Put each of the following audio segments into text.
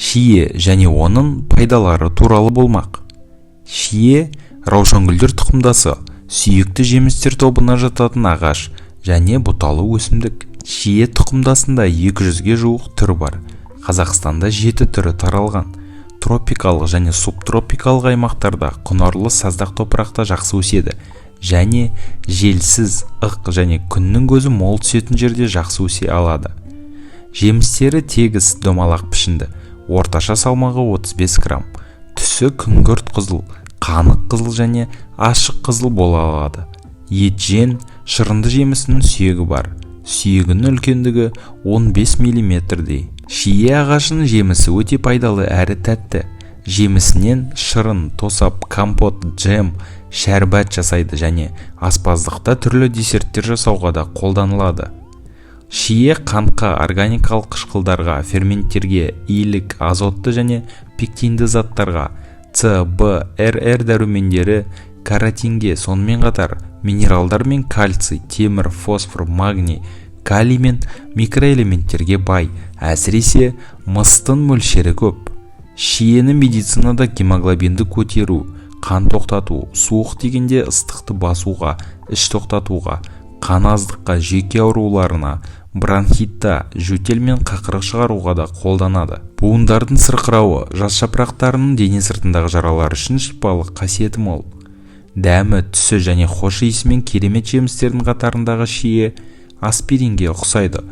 Шие және оның пайдалары туралы болмақ. Шие раушангүлдер тұқымдасы, сүйекті жемістер тобына жататын ағаш және бұталы өсімдік. Шие тұқымдасында 200-ге жуық түр бар. Қазақстанда 7 түрі таралған. Тропикалық және субтропикалық аймақтарда құнарлы саздақ топырақта жақсы өседі және желсіз, ық және күннің көзі мол түсетін жерде жақсы өсе алады. Жемістері тегіс домалақ пішінді, орташа салмағы 35 грамм. Түсі күңгірт қызыл, қанық қызыл және ашық қызыл бола алады. Етжен, шырынды жемісінің сүйегі бар. Сүйегінің үлкендігі 15 мм-дей. Шие ағашының жемісі өте пайдалы әрі тәтті. Жемісінен шырын, тосап, компот, джем, шәрбат жасайды және аспаздықта түрлі десерттер жасауға да қолданылады. Шие қантқа, органикалық қышқылдарға, ферменттерге, илік, азотты және пектинді заттарға, С, Б, РР дәрумендері, каротинге, сонымен қатар минералдар мен кальций, темір, фосфор, магний, калий мен микроэлементтерге бай, әсіресе мыстың мөлшері көп. Шиені медицинада гемоглобинді көтеру, қан тоқтату, суық тигенде ыстықты басуға, іш тоқтатуға, қан аздыққа, жүйке ауруларына, бронхитта, жөтел мен қақырық шығаруға да қолданады. Буындардың сырқырауы, жас жапырақтарының дене сыртындағы жаралар үшін шипалық қасиеті мол. Дәмі, түсі және хош иісімен керемет жемістердің қатарындағы шие аспиринге ұқсайды.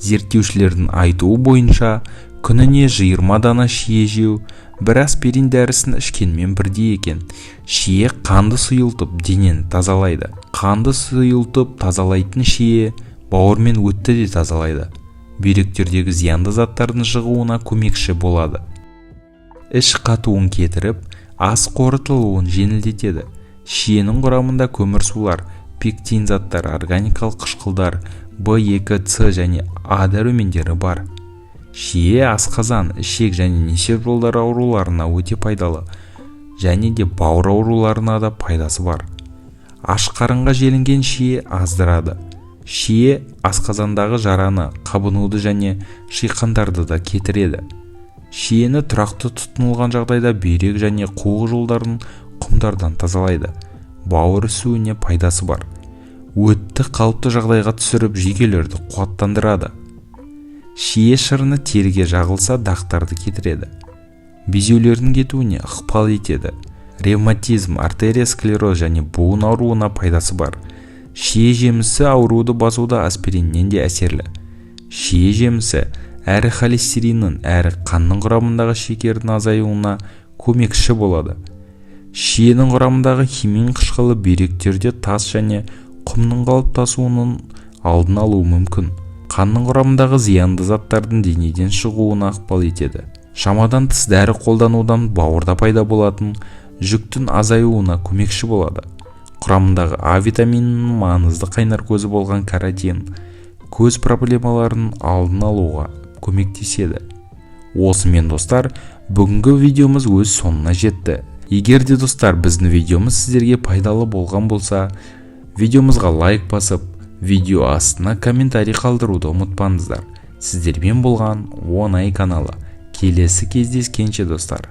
Зерттеушілердің айтуы бойынша, күніне 20 дана шие жеу бір аспирин дәрісін ішкенмен бірдей екен. Шие қанды сұйылтып, денені тазалайды. Қанды сұйылтып тазалайтын шие бауыр мен өтті де тазалайды. Бүйректердегі зиянды заттардың шығуына көмекші болады. Іш қатуын кетіріп, ас қорытылуын жеңілдетеді. Шиенің құрамында көмірсулар, пектин заттар, органикалық қышқылдар, В2, С және А дәрумендері бар. Шие асқазан, ішек және несеп жолдары ауруларына өте пайдалы және де бауыр ауруларына да пайдасы бар. Аш қарынға желінген шие аздырады. Шие асқазандағы жараны, қабынуды және шиқандарды да кетіреді. Шиені тұрақты тұтынылған жағдайда бүйрек және қуық жолдарын құмдардан тазалайды. Бауыр ісуіне пайдасы бар. Өтті қалыпты жағдайға түсіріп жүйкелерді қуаттандырады. Шие шырыны теріге жағылса дақтарды кетіреді. Безеулердің кетуіне ықпал етеді. Ревматизм, артерия-склероз және буын ауруына пайдасы бар. Шие жемісі ауруды басуда аспириннен де әсерлі. Шие жемісі әрі холестериннің, әрі қанның құрамындағы шекердің азаюына көмекші болады. Шиенің құрамындағы химин қышқылы бүйректерде тас және құмның қалыптасуының алдын алуы мүмкін. Қанның құрамындағы зиянды заттардың денеден шығуына ықпал етеді. Шамадан тыс дәрі қолданудан бауырда пайда болатын жүктің азаюына көмекші болады. Құрамындағы А витаминінің маңызды қайнар көзі болған каротин көз проблемаларының алдын алуға көмектеседі. Осымен достар, бүгінгі видеомыз өз соңына жетті. Егер де достар біздің видеомыз сіздерге пайдалы болған болса, видеомызға лайк басып, видео астына комментарий қалдыруды ұмытпаңыздар. Сіздермен болған Оңай каналы. Келесі кездескенше достар.